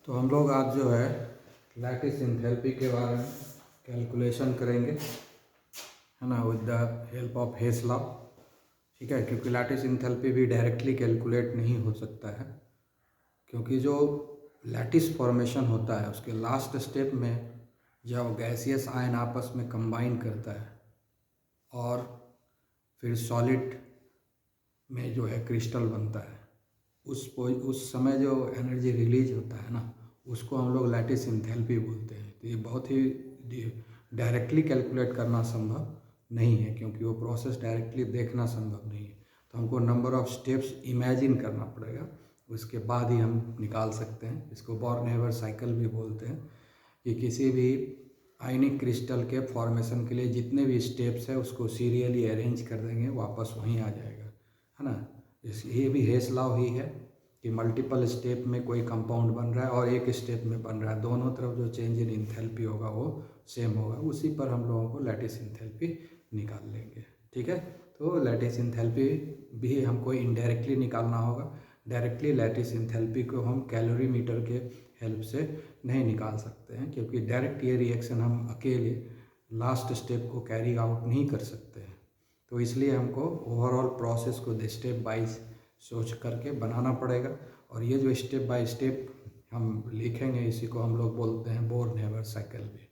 तो हम लोग आज जो है लैटिस एंथैल्पी के बारे में कैलकुलेशन करेंगे, है ना, with the help of Hess law. ठीक है, क्योंकि लैटिस एंथैल्पी भी डायरेक्टली कैलकुलेट नहीं हो सकता है, क्योंकि जो लैटिस फॉर्मेशन होता है उसके लास्ट स्टेप में जब गैसियस आयन आपस में कंबाइन करता है और फिर सॉलिड में जो है क्रिस्टल बनता है, उस समय जो एनर्जी रिलीज होता है ना, उसको हम लोग लैटिस एंथैल्पी बोलते हैं। तो ये बहुत ही डायरेक्टली कैलकुलेट करना संभव नहीं है, क्योंकि वो प्रोसेस डायरेक्टली देखना संभव नहीं है। तो हमको नंबर ऑफ स्टेप्स इमेजिन करना पड़ेगा, उसके बाद ही हम निकाल सकते हैं। इसको बॉर्न-हेवर साइकिल भी बोलते हैं, कि किसी भी आयनिक क्रिस्टल के फॉर्मेशन के लिए जितने भी स्टेप्स है उसको सीरियली अरेंज कर देंगे, वापस वहीं आ जाएगा, है ना। ये भी हेस लॉ ही है कि मल्टीपल स्टेप में कोई कंपाउंड बन रहा है और एक स्टेप में बन रहा है, दोनों तरफ जो चेंज इन एंथैल्पी होगा वो सेम होगा। उसी पर हम लोगों को लैटिस एंथैल्पी निकाल लेंगे। ठीक है, तो लैटिस एंथैल्पी भी हमको इनडायरेक्टली निकालना होगा। डायरेक्टली लैटिस एंथैल्पी को हम कैलोरीमीटर के हेल्प से नहीं निकाल सकते हैं, क्योंकि डायरेक्ट ये रिएक्शन हम अकेले लास्ट स्टेप को कैरी आउट नहीं कर सकते हैं। तो इसलिए हमको ओवरऑल प्रोसेस को स्टेप वाइज सोच करके बनाना पड़ेगा, और ये जो स्टेप बाय स्टेप हम लिखेंगे इसी को हम लोग बोलते हैं बॉर्न-हेवर साइकिल भी।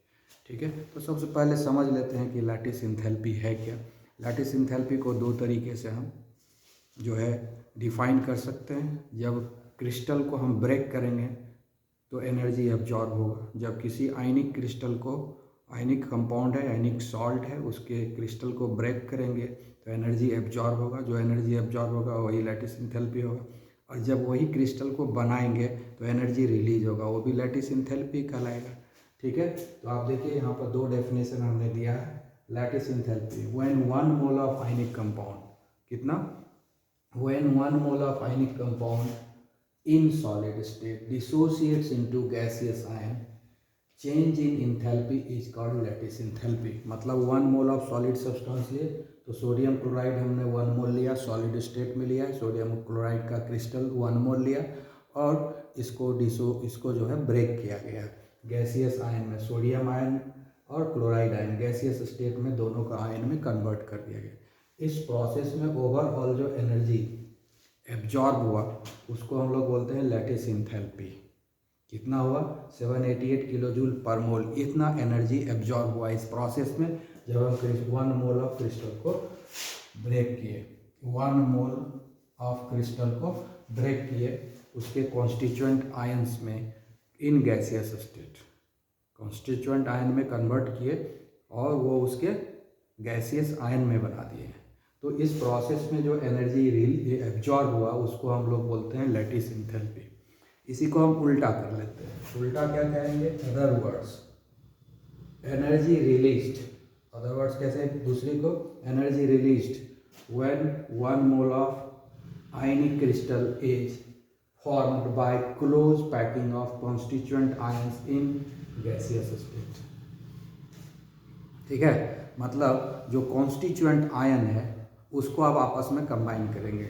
ठीक है, तो सबसे पहले समझ लेते हैं कि लैटिस एंथैल्पी है क्या। लैटिस एंथैल्पी को दो तरीके से हम जो है डिफाइन कर सकते हैं। जब क्रिस्टल को हम ब्रेक करेंगे तो एनर्जी एब्जॉर्ब होगा। जब किसी आयनिक क्रिस्टल को, आयनिक कंपाउंड है, आयनिक सॉल्ट है, उसके क्रिस्टल को ब्रेक करेंगे तो एनर्जी एब्जॉर्ब होगा। जो एनर्जी एब्जॉर्ब होगा वही लैटिस एंथैल्पी होगा। और जब वही क्रिस्टल को बनाएंगे तो एनर्जी रिलीज होगा, वो भी लैटिस एंथैल्पी कहलाएगा। ठीक है, तो आप देखिए यहाँ पर दो डेफिनेशन हमने दिया है lattice enthalpy. When 1 mole of ionic compound, कितना, when 1 mole of ionic compound in solid state dissociates into gaseous ion, change in enthalpy is called lattice enthalpy। मतलब 1 मोल ऑफ सॉलिड सब्सटेंस लिए तो sodium chloride हमने 1 मोल लिया, solid state में लिया है। Sodium chloride का क्रिस्टल 1 मोल लिया और इसको जो है ब्रेक किया गया गैसियस आयन में। सोडियम आयन और क्लोराइड आयन गैसियस स्टेट में दोनों का आयन में कन्वर्ट कर दिया गया। इस प्रोसेस में ओवरऑल जो एनर्जी एब्जॉर्ब हुआ उसको हम लोग बोलते हैं लैटिस एंथैल्पी। कितना हुआ, 788 किलो जूल पर मोल। इतना एनर्जी एब्जॉर्ब हुआ इस प्रोसेस में जब हम 1 मोल ऑफ क्रिस्टल को ब्रेक किए। 1 मोल ऑफ क्रिस्टल को ब्रेक किए उसके कॉन्स्टिट्यूएंट आयंस में in gaseous state, constituent ion में कन्वर्ट किए और वो उसके गैसियस आयन में बना दिए। तो इस प्रोसेस में जो एनर्जी एब्जॉर्ब हुआ उसको हम लोग बोलते हैं लैटिस एंथैल्पी। इसी को हम उल्टा कर लेते हैं। उल्टा क्या कहेंगे, other words energy released. Other words कैसे, दूसरी को energy released when 1 mole of ionic crystal is formed by close packing of constituent ions in gaseous state. ठीक है, मतलब जो कॉन्स्टिट्यूएंट आयन है उसको आप आपस में कंबाइन करेंगे।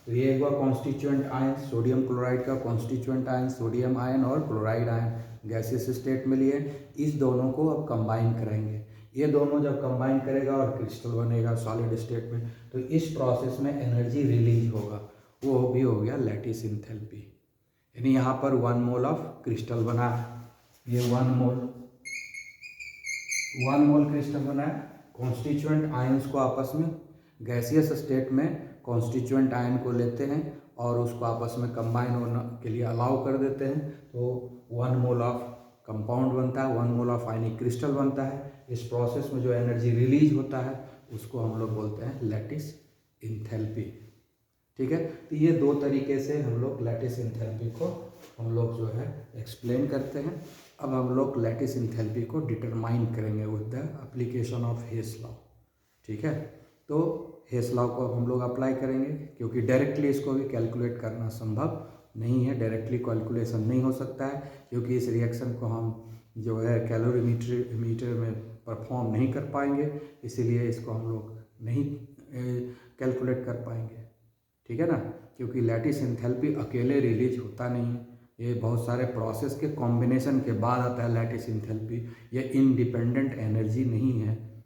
तो ये हुआ कॉन्स्टिट्यूएंट आयन, सोडियम क्लोराइड का कॉन्स्टिट्यूएंट आयन सोडियम आयन और क्लोराइड आयन गैसियस स्टेट में लिए। इस दोनों को अब कंबाइन करेंगे। ये दोनों जब कंबाइन करेगा और क्रिस्टल बनेगा सॉलिड स्टेट में, तो इस प्रोसेस में एनर्जी रिलीज होगा, वो भी हो गया लैटिस एंथैल्पी। यानी यहाँ पर 1 मोल ऑफ क्रिस्टल बना है, ये 1 मोल क्रिस्टल बना है। कॉन्स्टिट्यूएंट आयंस को आपस में गैसियस स्टेट में कॉन्स्टिट्यूएंट आयन को लेते हैं और उसको आपस में कंबाइन होने के लिए अलाउ कर देते हैं, तो 1 मोल ऑफ कंपाउंड बनता है, 1 मोल ऑफ आयनिक क्रिस्टल बनता है। इस प्रोसेस में जो एनर्जी रिलीज होता है उसको हम लोग बोलते हैं लैटिस एंथैल्पी। ठीक है, तो ये दो तरीके से हम लोग लैटिस एंथैल्पी को हम लोग जो है एक्सप्लेन करते हैं। अब हम लोग लैटिस एंथैल्पी को डिटरमाइन करेंगे with the application of Hess law. ठीक है, तो हेस लॉ को हम लोग अप्लाई करेंगे, क्योंकि डायरेक्टली इसको भी कैलकुलेट करना संभव नहीं है। डायरेक्टली कैलकुलेशन नहीं हो सकता है, क्योंकि इस रिएक्शन को हम जो है कैलोरीमीटर में परफॉर्म नहीं कर पाएंगे, इसीलिए इसको हम लोग नहीं कैलकुलेट कर पाएंगे। ठीक है ना, क्योंकि लैटिस एंथैल्पी अकेले रिलीज होता नहीं है, ये बहुत सारे प्रोसेस के कॉम्बिनेशन के बाद आता है लैटिस इंथैल्पी। ये इंडिपेंडेंट एनर्जी नहीं है,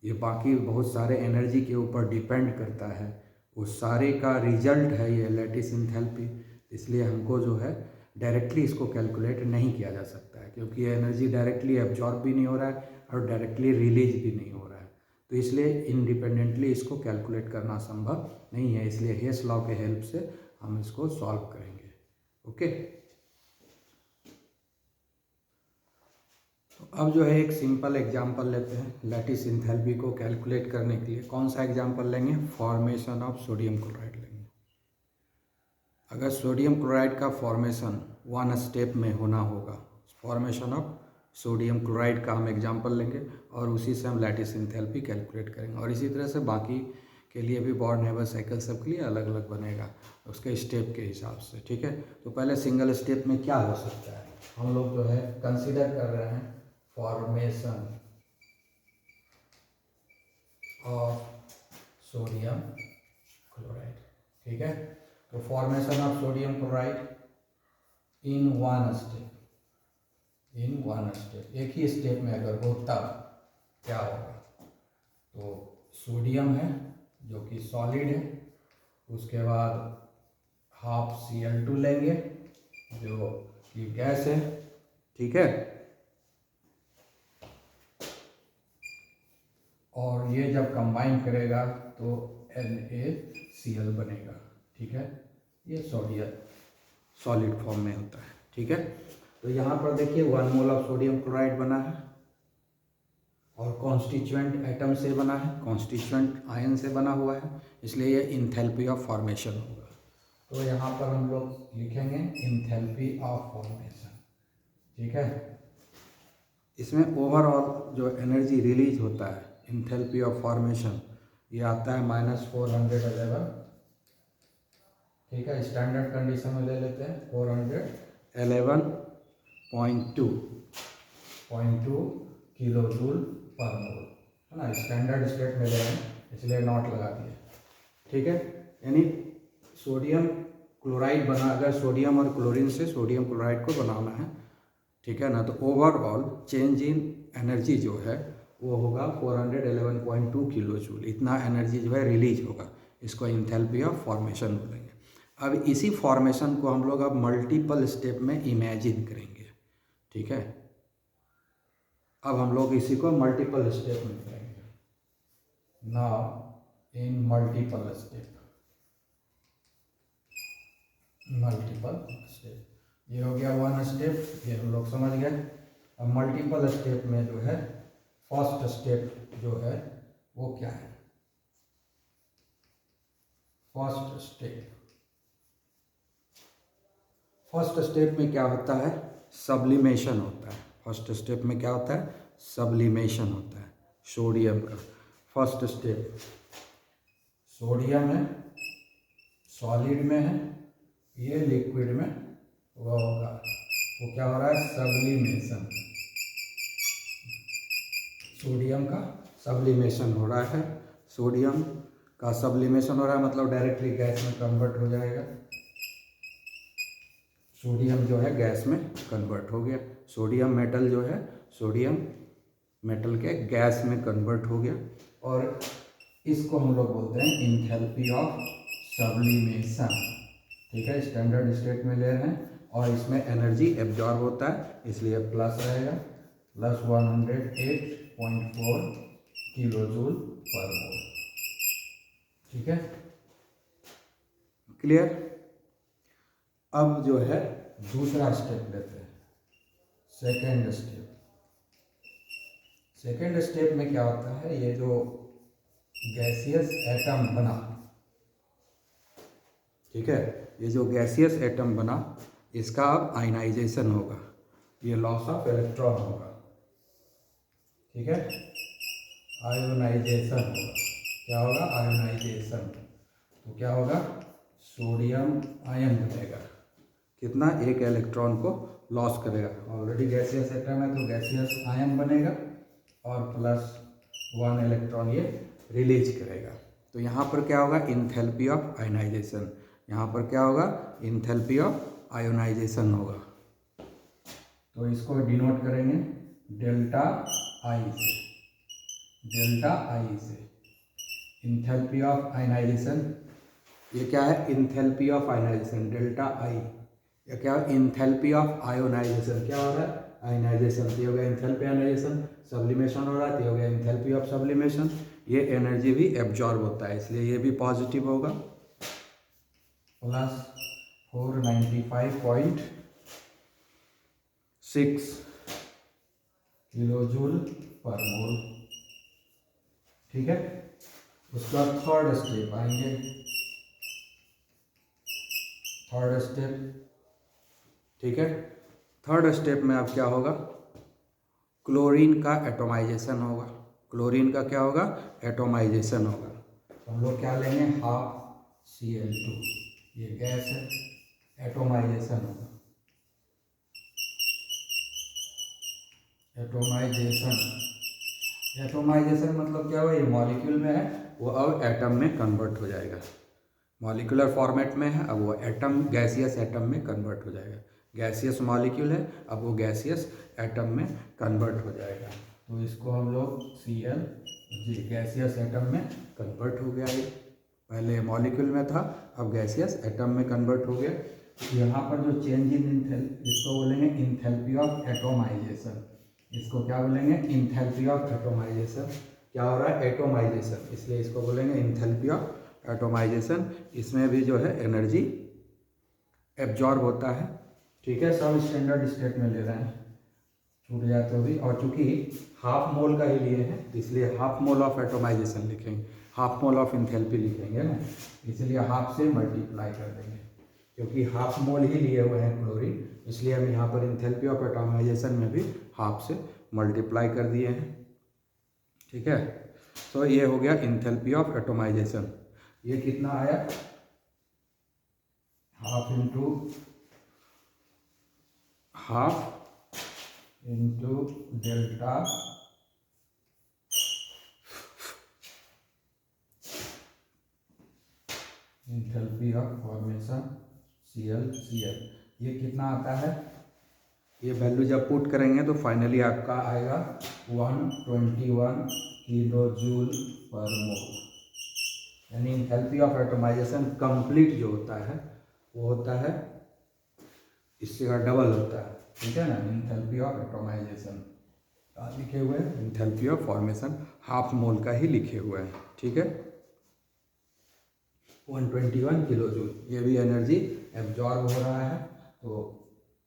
ये बाकी बहुत सारे एनर्जी के ऊपर डिपेंड करता है, उस सारे का रिजल्ट है ये लैटिस इंथैल्पी। इसलिए हमको जो है डायरेक्टली इसको कैलकुलेट नहीं किया जा सकता है, क्योंकि ये एनर्जी डायरेक्टली एब्जॉर्ब भी नहीं हो रहा है और डायरेक्टली रिलीज भी नहीं हो रहा है। तो इसलिए इंडिपेंडेंटली इसको कैलकुलेट करना संभव नहीं है, इसलिए हेस लॉ के हेल्प से हम इसको सॉल्व करेंगे। ओके, तो अब जो है एक सिंपल एग्जांपल लेते हैं लैटिस इंथैल्पी को कैलकुलेट करने के लिए। कौन सा एग्जांपल लेंगे? फॉर्मेशन ऑफ सोडियम क्लोराइड लेंगे। अगर सोडियम क्लोराइड का फॉर्मेशन 1 स्टेप में होना होगा, फॉर्मेशन ऑफ सोडियम क्लोराइड का हम एग्जांपल लेंगे और उसी से हम लैटिस इंथैल्पी कैलकुलेट करेंगे। और इसी तरह से बाकी के लिए भी बॉर्न हैबर साइकिल सबके लिए अलग अलग बनेगा उसके स्टेप के हिसाब से। ठीक है, तो पहले सिंगल स्टेप में क्या हो सकता है, हम लोग जो है कंसिडर कर रहे हैं फॉर्मेशन ऑफ सोडियम क्लोराइड। ठीक है, तो formation of sodium chloride in one step, एक ही स्टेप में अगर हो तब क्या होगा? तो सोडियम है जो कि सॉलिड है, उसके बाद हाफ Cl2 लेंगे जो कि गैस है। ठीक है, और ये जब कंबाइन करेगा तो NaCl बनेगा। ठीक है, ये सोडियम सॉलिड फॉर्म में होता है। ठीक है, तो यहाँ पर देखिए 1 मोल ऑफ सोडियम क्लोराइड बना है और कॉन्स्टिट्यूएंट एटम से बना है, कॉन्स्टिट्यूएंट आयन से बना हुआ है, इसलिए ये इंथैल्पी ऑफ फॉर्मेशन होगा। तो यहाँ पर हम लोग लिखेंगे इंथैल्पी ऑफ फॉर्मेशन। ठीक है, इसमें ओवरऑल जो एनर्जी रिलीज होता है इंथैल्पी ऑफ फॉर्मेशन ये आता है -411। ठीक है, स्टैंडर्ड कंडीशन में ले लेते हैं 411.2 किलो जूल पर मोल, है ना। स्टैंडर्ड स्टेट में ले रहे हैं इसलिए नॉट लगा दिए। ठीक है, यानी सोडियम क्लोराइड बना, अगर सोडियम और क्लोरीन से सोडियम क्लोराइड को बनाना है, ठीक है ना, तो ओवरऑल चेंज इन एनर्जी जो है वो होगा 411.2 किलो जूल। इतना एनर्जी जो है रिलीज होगा, इसको इंथैल्पी ऑफ फॉर्मेशन बोलेंगे। अब इसी फॉर्मेशन को हम लोग अब मल्टीपल स्टेप में इमेजिन करेंगे। ठीक है, अब हम लोग इसी को मल्टीपल स्टेप में करेंगे। नाउ इन मल्टीपल स्टेप, ये हो गया 1 स्टेप, ये हम लोग समझ गए। अब मल्टीपल स्टेप में जो है फर्स्ट स्टेप जो है वो क्या है? फर्स्ट स्टेप में क्या होता है? सब्लिमेशन होता है। फर्स्ट स्टेप में क्या होता है? सब्लिमेशन होता है सोडियम का। फर्स्ट स्टेप सोडियम है, सॉलिड में है, ये लिक्विड में वो होगा, वो क्या हो रहा है? सब्लिमेशन। सोडियम का सब्लिमेशन हो रहा है, सोडियम का सब्लिमेशन हो रहा है मतलब डायरेक्टली गैस में कन्वर्ट हो जाएगा। सोडियम जो है गैस में कन्वर्ट हो गया, सोडियम मेटल जो है सोडियम मेटल के गैस में कन्वर्ट हो गया, और इसको हम लोग बोलते हैं इंथैल्पी ऑफ सब्लिमेशन। ठीक है, स्टैंडर्ड स्टेट में ले रहे हैं और इसमें एनर्जी एब्जॉर्ब होता है इसलिए प्लस रहेगा, प्लस 108.4 किलो जूल पर मोल। ठीक है, क्लियर। अब जो है दूसरा स्टेप लेते हैं, सेकेंड स्टेप में क्या होता है? ये जो गैसियस एटम बना, ठीक है, ये जो गैसियस एटम बना इसका अब आयनाइजेशन होगा, ये लॉस ऑफ इलेक्ट्रॉन होगा। ठीक है, आयोनाइजेशन होगा। क्या होगा? आयोनाइजेशन। तो क्या होगा? सोडियम आयन बनेगा, कितना? 1 इलेक्ट्रॉन को लॉस करेगा। ऑलरेडी गैसियस एटम है तो गैसियस आयन बनेगा और प्लस 1 इलेक्ट्रॉन ये रिलीज करेगा। तो यहाँ पर क्या होगा? Enthalpy of ionisation. यहाँ पर क्या होगा? इंथैल्पी ऑफ आयोनाइजेशन होगा। तो इसको डिनोट करेंगे डेल्टा आई से, डेल्टा आई से। इंथैल्पी ऑफ आयनाइजेशन, ये क्या है, enthalpy of ionisation delta I. ये क्या है, इंथैल्पी ऑफ आयोनाइजेशन, क्या हो रहा है, आयनाइजेशन। तो हो गया इंथैल्पी आयनाइजेशन, सब्लिमेशन हो रहा है तो हो गया इंथैल्पी ऑफ सब्लिमेशन। ये एनर्जी भी एब्जॉर्ब होता है, इसलिए ये भी पॉजिटिव होगा, प्लस 495.6 किलोजूल पर मोल। ठीक है, उसका थर्ड स्टेप आएंगे, थर्ड स्टेप। ठीक है, थर्ड स्टेप में अब क्या होगा, क्लोरीन का एटोमाइजेशन होगा। क्लोरीन का क्या होगा, एटोमाइजेशन होगा। तो हम लोग क्या लेंगे, हाफ Cl2, ये गैस है, एटोमाइजेशन होगा, एटोमाइजेशन। एटोमाइजेशन मतलब क्या हुआ, ये मॉलिक्यूल में है, वो अब एटम में कन्वर्ट हो जाएगा। मॉलिक्यूलर फॉर्मेट में है, अब वो एटम, गैसियस एटम में कन्वर्ट हो जाएगा। गैसियस मॉलिक्यूल है, अब वो गैसियस एटम में कन्वर्ट हो जाएगा। तो इसको हम लोग Cl जी गैसियस एटम में कन्वर्ट हो गया। ये पहले मॉलिक्यूल में था, अब गैसियस एटम में कन्वर्ट हो गया। यहाँ पर जो चेंज इन इंथैल्पी, इसको बोलेंगे इंथैल्पी ऑफ एटोमाइजेशन। इसको क्या बोलेंगे, इंथैल्पी ऑफ एटोमाइजेशन। क्या हो रहा है, एटोमाइजेशन, इसलिए इसको बोलेंगे इंथैल्पी ऑफ एटोमाइजेशन। इसमें भी जो है एनर्जी एब्जॉर्ब होता है। ठीक है, सब स्टैंडर्ड स्टेट में ले रहे हैं, छूट जाए तो भी। और चूंकि हाफ मोल का ही लिए हैं, इसलिए हाफ मोल ऑफ एटोमाइजेशन लिखेंगे, हाफ मोल ऑफ इंथैल्पी लिखेंगे ना, इसलिए हाफ से मल्टीप्लाई कर देंगे, क्योंकि हाफ मोल ही लिए हुए हैं क्लोरीन, इसलिए हम यहाँ पर इंथैल्पी ऑफ एटोमाइजेशन में भी हाफ से मल्टीप्लाई कर दिए हैं। ठीक है, तो ये हो गया इंथैल्पी ऑफ एटोमाइजेशन। ये कितना आया, half into delta enthalpy of formation Cl। ये कितना आता है, ये वैल्यू जब पुट करेंगे तो फाइनली आपका आएगा 121 किलोजूल पर मोल। यानी इंथैल्पी ऑफ एटोमाइजेशन कंप्लीट जो होता है वो होता है इससे का डबल होता है। ठीक है ना, इंथैल्पी ऑफ एटोमाइजेशन लिखे हुए हैं, enthalpy of formation half mole का ही लिखे हुए हैं। ठीक है, 121 किलोजूल, ये भी एनर्जी एब्जॉर्ब हो रहा है, तो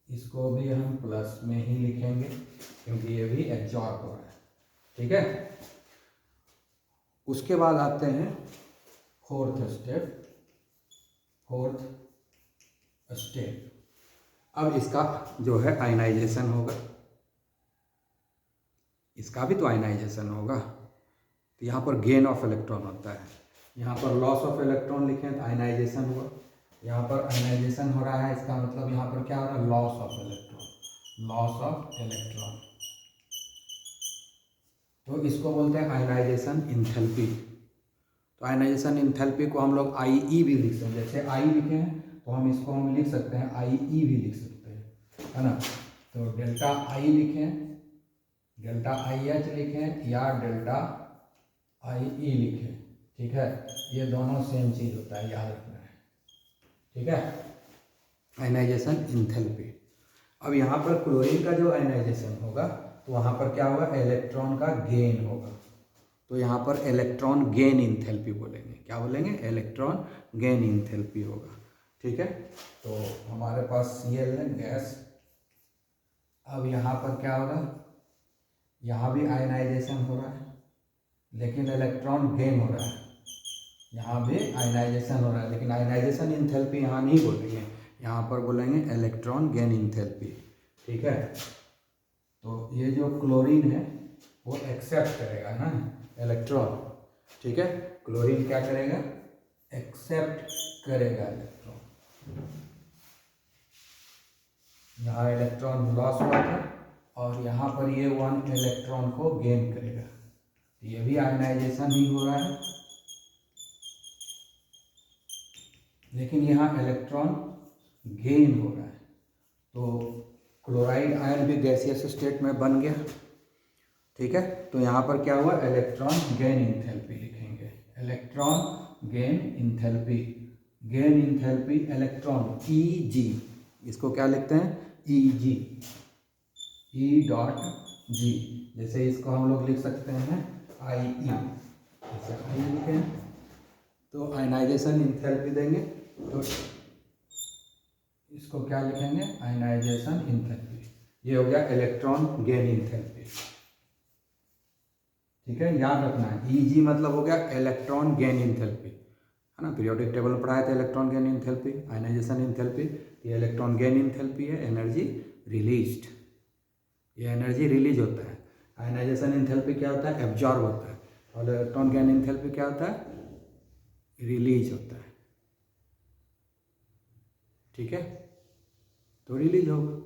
इसको भी हम प्लस में ही लिखेंगे क्योंकि ये भी एब्जॉर्ब हो रहा है। ठीक है, उसके बाद आते हैं फोर्थ स्टेप। अब इसका जो है आयनाइजेशन होगा, इसका भी तो आयनाइजेशन होगा। तो यहाँ पर गेन ऑफ इलेक्ट्रॉन होता है, यहाँ पर लॉस ऑफ इलेक्ट्रॉन लिखें तो आयनाइजेशन हुआ। यहाँ पर आयनाइजेशन हो रहा है, इसका मतलब यहाँ पर क्या हो रहा है, loss of electron, loss of electron. तो इसको बोलते हैं आयनाइजेशन इंथैल्पी। तो आयनाइजेशन इंथैल्पी को हम लोग IE भी लिख सकते हैं, जैसे I लिखे हैं तो हम इसको हम लिख सकते हैं IE भी लिख सकते हैं, है ना। तो डेल्टा I लिखें, डेल्टा IH लिखें या डेल्टा IE लिखें। ठीक है, ये दोनों सेम चीज़ होता है, याद रखना है। ठीक है, आयनाइजेशन इंथैल्पी। अब यहाँ पर क्लोरीन का जो आयनाइजेशन होगा तो वहाँ पर क्या होगा, इलेक्ट्रॉन का गेन होगा। तो यहाँ पर इलेक्ट्रॉन गेन इंथैल्पी बोलेंगे, क्या बोलेंगे, इलेक्ट्रॉन गेन इंथैल्पी होगा। ठीक है, तो हमारे पास Cl है गैस। अब यहाँ पर क्या हो रहा है, यहाँ भी आयनाइजेशन हो रहा है लेकिन इलेक्ट्रॉन गेन हो रहा है, यहाँ भी आयनाइजेशन हो रहा है लेकिन आयनाइजेशन इंथैल्पी यहाँ नहीं बोलेंगे, यहाँ पर बोलेंगे इलेक्ट्रॉन गेन इंथैल्पी। ठीक है, तो ये जो क्लोरीन है वो एक्सेप्ट करेगा ना इलेक्ट्रॉन। ठीक है, क्लोरीन क्या करेगा, एक्सेप्ट करेगा इलेक्ट्रॉन। यहाँ इलेक्ट्रॉन लॉस हुआ था और यहाँ पर ये 1 इलेक्ट्रॉन को गेन करेगा, तो ये भी आयनाइजेशन ही हो रहा है लेकिन यहाँ इलेक्ट्रॉन गेन हो रहा है। तो क्लोराइड आयन भी गैसियस स्टेट में बन गया, ठीक है। तो यहाँ पर क्या हुआ, इलेक्ट्रॉन गेन इंथैल्पी लिखेंगे, electron gain enthalpy, gain enthalpy electron Eg, इसको क्या लिखते हैं, Eg, E.G, जैसे इसको हम लोग लिख सकते हैं IE, जैसे IE लिखें तो आयनाइजेशन इंथैल्पी देंगे, तो इसको क्या लिखेंगे, आयनाइजेशन इंथैल्पी। ये हो गया इलेक्ट्रॉन गेन इंथैल्पी, ठीक है, याद रखना है। Eg मतलब हो गया इलेक्ट्रॉन गेन इंथैल्पी, है ना, पीरियोडिक टेबल में पढ़ाया था electron gain enthalpy, ionisation enthalpy. ये इलेक्ट्रॉन गेन इंथैल्पी है, एनर्जी रिलीज्ड, ये एनर्जी रिलीज होता है। आयनाइजेशन इंथैल्पी क्या होता है, एब्जॉर्ब होता है, और इलेक्ट्रॉन गेन इंथैल्पी क्या होता है, रिलीज होता है, ठीक है, तो रिलीज होगा,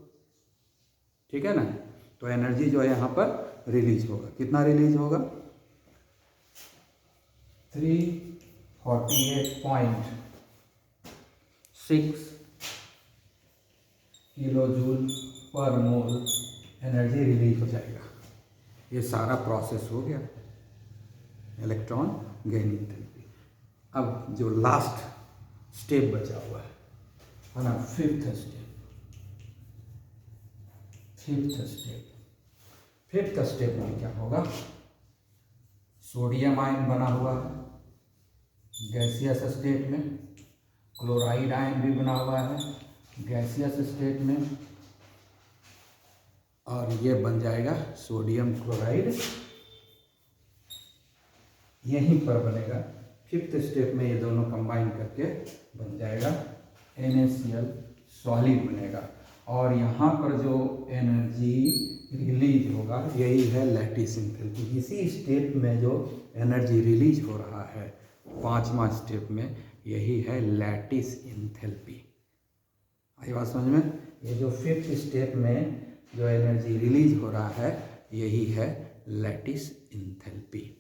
ठीक है ना। तो एनर्जी जो है यहाँ पर रिलीज होगा, कितना रिलीज होगा, 348.6 किलो जूल पर मोल एनर्जी रिलीज हो जाएगा। ये सारा प्रोसेस हो गया इलेक्ट्रॉन गेन इंथैल्पी। अब जो लास्ट स्टेप बचा हुआ है ना, फिफ्थ स्टेप में क्या होगा, सोडियम आयन बना हुआ है गैसियस स्टेट में, क्लोराइड आयन भी बना हुआ है गैसियस स्टेट में, और ये बन जाएगा सोडियम क्लोराइड, यहीं पर बनेगा। फिफ्थ स्टेप में ये दोनों कंबाइन करके बन जाएगा NaCl सॉलिड बनेगा, और यहाँ पर जो एनर्जी रिलीज होगा यही है लैटिस इंथैल्पी। इसी स्टेप में जो एनर्जी रिलीज हो रहा है, पांचवा स्टेप में, यही है लैटिस इंथैल्पी। आई बात समझ में, ये जो फिफ्थ स्टेप में जो एनर्जी रिलीज हो रहा है यही है लैटिस इंथैल्पी,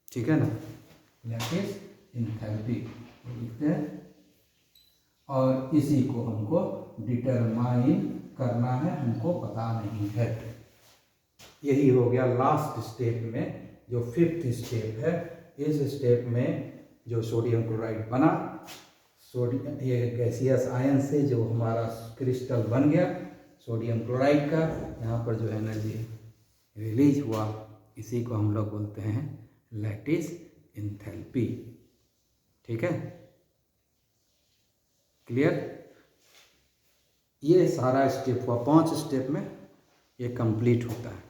ठीक है ना, लैटिस इंथैल्पी लिखते हैं। और इसी को हमको डिटरमाइन करना है, हमको पता नहीं है। यही हो गया लास्ट स्टेप में, जो फिफ्थ स्टेप है। इस स्टेप में जो सोडियम क्लोराइड बना, सोडियम ये गैसियस आयन से जो हमारा क्रिस्टल बन गया सोडियम क्लोराइड का, यहाँ पर जो एनर्जी रिलीज हुआ इसी को हम लोग बोलते हैं लैटिस इंथैल्पी, ठीक है, क्लियर। ये सारा स्टेप हुआ, 5 स्टेप में ये कंप्लीट होता है,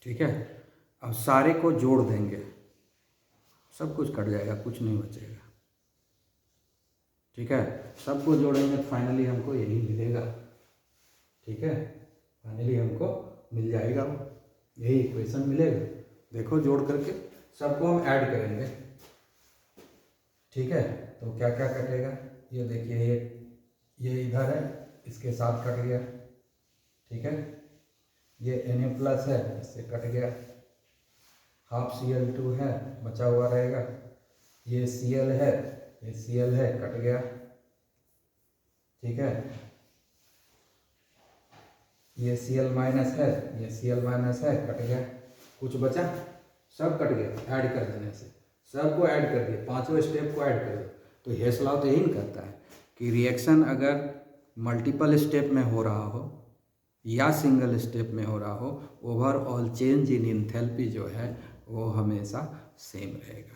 ठीक है। अब सारे को जोड़ देंगे, सब कुछ कट जाएगा, कुछ नहीं बचेगा, ठीक है। सबको जोड़ेंगे तो फाइनली हमको यही मिलेगा, ठीक है, फाइनली हमको मिल जाएगा वो, यही इक्वेशन मिलेगा। देखो जोड़ करके सबको हम ऐड करेंगे, ठीक है। तो क्या क्या कटेगा, ये देखिए, ये इधर है, इसके साथ कट गया, ठीक है। ये Na+ है, इससे कट गया, हाफ Cl2 है, बचा हुआ रहेगा। ये Cl है, ये Cl है, कट गया, ठीक है। ये Cl- है, ये Cl- है, कट गया, कुछ बचा, सब कट गया ऐड कर देने से, सबको ऐड कर दिया, पांचों स्टेप को ऐड कर दिया। तो हेस लॉ तो यही करता है कि रिएक्शन अगर मल्टीपल स्टेप में हो रहा हो या सिंगल स्टेप में हो रहा हो, ओवरऑल चेंज इन इंथैल्पी जो है वो हमेशा सेम रहेगा।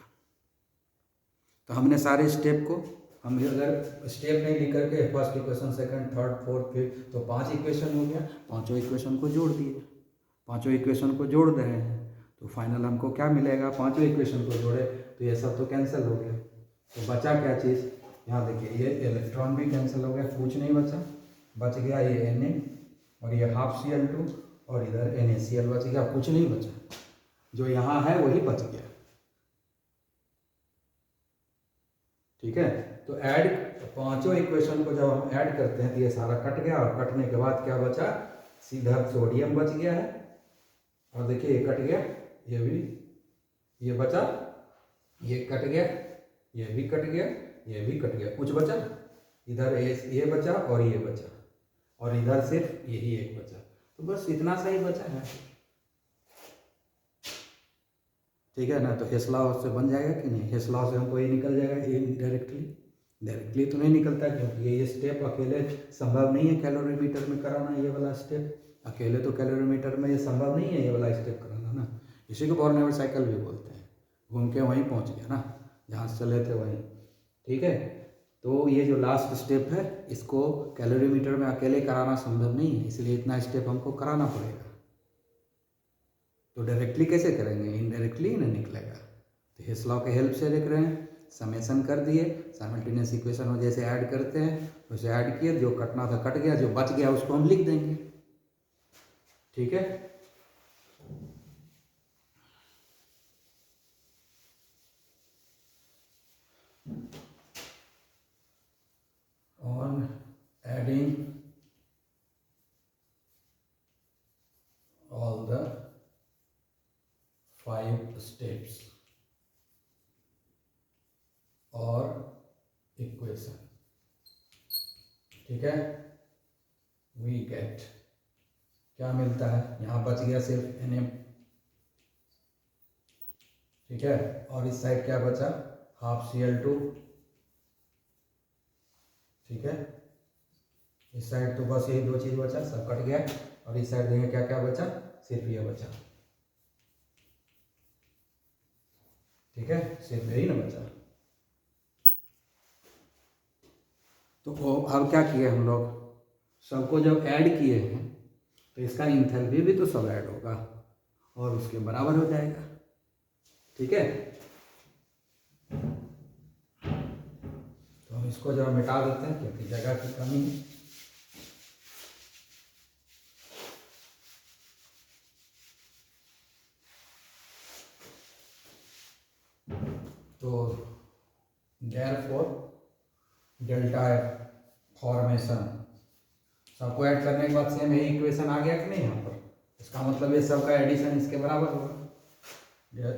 तो हमने सारे स्टेप को, हम अगर स्टेप नहीं लिख करके first equation, second, third, fourth, fifth, तो 5 इक्वेशन हो गया, पांचों इक्वेशन को जोड़ दिए, पांचों इक्वेशन को जोड़ रहे हैं तो फाइनल हमको क्या मिलेगा, पांचों इक्वेशन को जोड़े तो ये सब तो कैंसिल हो गया। तो बचा क्या चीज़, यहाँ देखिए, ये इलेक्ट्रॉन भी कैंसिल हो गया, कुछ नहीं बचा, बच गया ये Na और ये हाफ Cl2 और इधर NaCl बच गया, कुछ नहीं बचा, जो यहाँ है वही बच गया, ठीक है। तो ऐड, पांचों इक्वेशन को जब हम ऐड करते हैं तो ये सारा कट गया, और कटने के बाद क्या बचा, सीधा सोडियम बच गया है, और देखिए ये कट गया, ये भी, ये बचा, ये कट गया, ये भी कट गया, ये भी कट गया, कुछ बचा, इधर ये बचा और ये बचा, और इधर सिर्फ यही एक बचा, तो बस इतना सा ही बचा है। ठीक है ना, तो हेस लॉ से बन जाएगा कि नहीं? हेस लॉ से हमको ये निकल जाएगा, ये डायरेक्टली, डायरेक्टली तो नहीं निकलता क्योंकि ये स्टेप अकेले संभव नहीं है कैलोरीमीटर में कराना। ये वाला स्टेप अकेले तो कैलोरीमीटर में ये संभव नहीं है, ये वाला स्टेप कराना ना। इसी को बॉर्नवेल साइकिल भी बोलते हैं। घूम के वहीं पहुंच गया ना जहाँ से चले थे वहीं। ठीक है, तो ये जो लास्ट स्टेप है इसको कैलोरीमीटर में अकेले कराना संभव नहीं है, इसलिए इतना स्टेप हमको कराना पड़ेगा। तो डायरेक्टली कैसे करेंगे? इनडायरेक्टली ही ना निकलेगा। तो हेस लॉ के हेल्प से लिख रहे हैं, समेशन कर दिए, साइमल्टेनियस इक्वेशन में जैसे ऐड करते हैं वैसे ऐड किए, जो कटना था कट गया, जो बच गया उसको हम लिख देंगे। ठीक है, on adding all the 5 steps और इक्वेशन, ठीक है, वी गेट, क्या मिलता है? यहाँ बच गया सिर्फ NM, ठीक है, और इस साइड क्या बचा? हाफ Cl2, ठीक है, इस साइड तो बस यही दो चीज बचा, सब कट गया, और इस साइड देंगे क्या क्या बचा? सिर्फ ये बचा, ठीक है, सिर्फ यही ना बचा। तो अब क्या किए हम लोग? सबको जब ऐड किए हैं तो इसका इंथैल्पी भी तो सब ऐड होगा और उसके बराबर हो जाएगा। ठीक है, तो हम इसको जब मिटा देते हैं क्योंकि जगह की कमी है। तो देयरफॉर डेल्टा एफ फॉर्मेशन सबको ऐड करने के बाद सेम यही इक्वेशन आ गया कि नहीं यहाँ पर? इसका मतलब ये सबका एडिशन इसके बराबर होगा।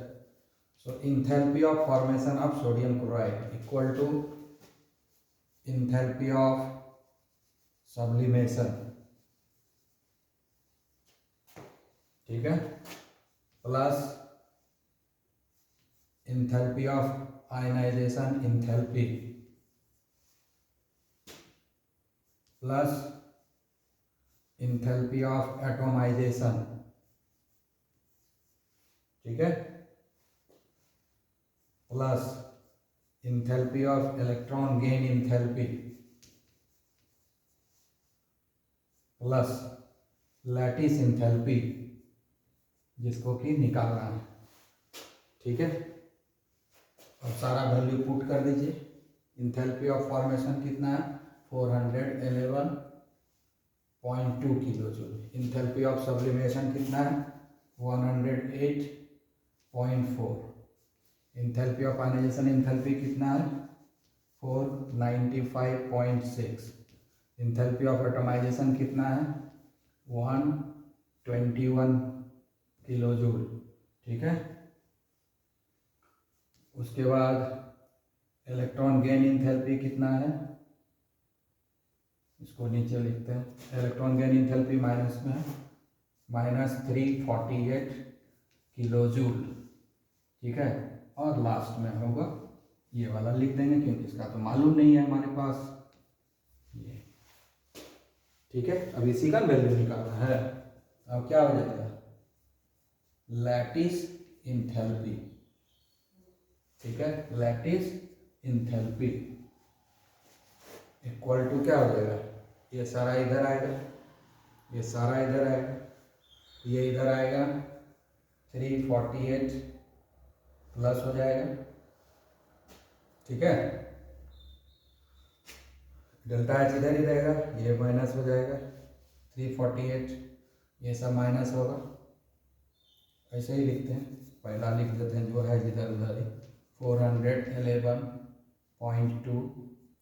So enthalpy of formation of sodium chloride equal to enthalpy of sublimation, ठीक है, plus enthalpy of ionization enthalpy plus enthalpy of atomization, ठीक है, plus enthalpy of electron gain enthalpy plus lattice enthalpy जिसको कि निकालना है। ठीक है, अब सारा वैल्यू पुट कर दीजिए। इंथैल्पी ऑफ फॉर्मेशन कितना है? 411.2 kilo joule. Enthalpy of sublimation कितना है? 108.4। इंथैल्पी ऑफ आयनाइजेशन इंथैल्पी कितना है? 495.6। इंथैल्पी ऑफ एटमाइजेशन कितना है? 121 किलो जूल। ठीक है, उसके बाद इलेक्ट्रॉन गेन इंथैल्पी कितना है? इसको नीचे लिखते हैं। इलेक्ट्रॉन गेन इंथैल्पी माइनस में है, -348 किलो जूल। ठीक है, और लास्ट में होगा ये वाला लिख देंगे क्योंकि इसका तो मालूम नहीं है हमारे पास ये। ठीक है, अब इसी का वैल्यू निकालना है। अब क्या हो जाएगा? लैटिस इंथैल्पी, ठीक है, लैटिस इंथैल्पी इक्वल टू क्या हो जाएगा? ये सारा इधर आएगा, ये सारा इधर आएगा, ये इधर आएगा, 348 प्लस हो जाएगा। ठीक है, डेल्टा एच इधर ही रहेगा, ये माइनस हो जाएगा, 348 ये सब माइनस होगा। ऐसे ही लिखते हैं, पहला लिख देते हैं जो है जिधर उधर ही, 411.2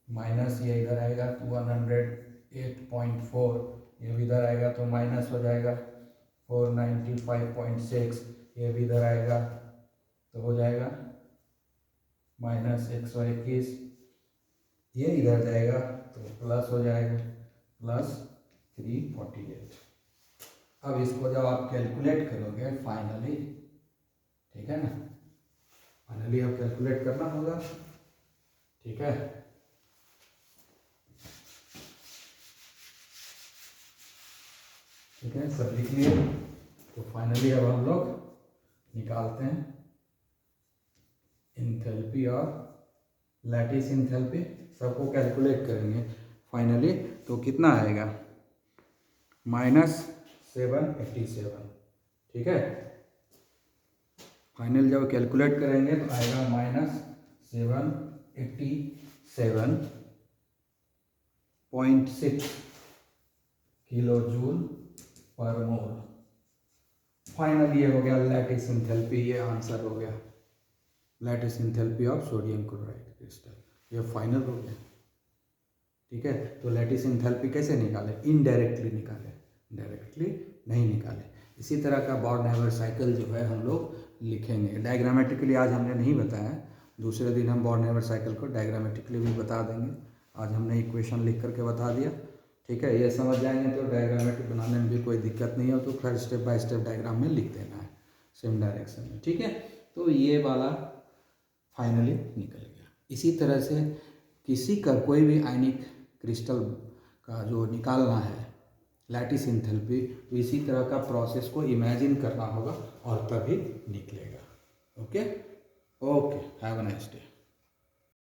माइनस ये इधर आएगा 108.4, ये भी इधर आएगा तो माइनस हो जाएगा 495.6, ये भी इधर आएगा तो हो जाएगा -121, ये इधर जाएगा तो प्लस हो जाएगा प्लस 348। अब इसको जब आप कैलकुलेट करोगे फाइनली, ठीक है ना, फाइनली अब कैलकुलेट करना होगा, ठीक है। ठीक है, सब लिख लिए। तो फाइनली अब हम लोग निकालते हैं इंथैल्पी और लैटिस इंथैल्पी, सबको कैलकुलेट करेंगे फाइनली। तो कितना आएगा, -787, ठीक है। फाइनल जब कैलकुलेट करेंगे तो आएगा -787.6 किलो जूल पर मोल। फाइनल ये हो गया लैटिस इंथैल्पी, ये आंसर हो गया lattice enthalpy of sodium chloride crystal, ये फाइनल हो गया, ठीक है। तो लैटिस इंथैल्पी कैसे निकाले, इनडायरेक्टली निकाले, डायरेक्टली नहीं निकाले। इसी तरह का बॉर्न-हैबर साइकिल जो है हम लोग लिखेंगे डायग्रामेटिकली, आज हमने नहीं बताया, दूसरे दिन हम बॉर्न-हैबर साइकिल को डायग्रामेटिकली भी बता देंगे। आज हमने इक्वेशन लिख करके बता दिया, ठीक है। ये समझ जाएंगे तो डायग्रामेटिक बनाने में भी कोई दिक्कत नहीं हो, तो फिर स्टेप बाय स्टेप डायग्राम में लिख देना है सेम डायरेक्शन में, ठीक है। तो ये वाला फाइनली निकल गया। इसी तरह से किसी का कोई भी आयनिक क्रिस्टल का जो निकालना है लैटिस इंथैल्पी, तो इसी तरह का प्रोसेस को इमेजिन करना होगा और तभी निकलेगा। Okay okay, have a nice day.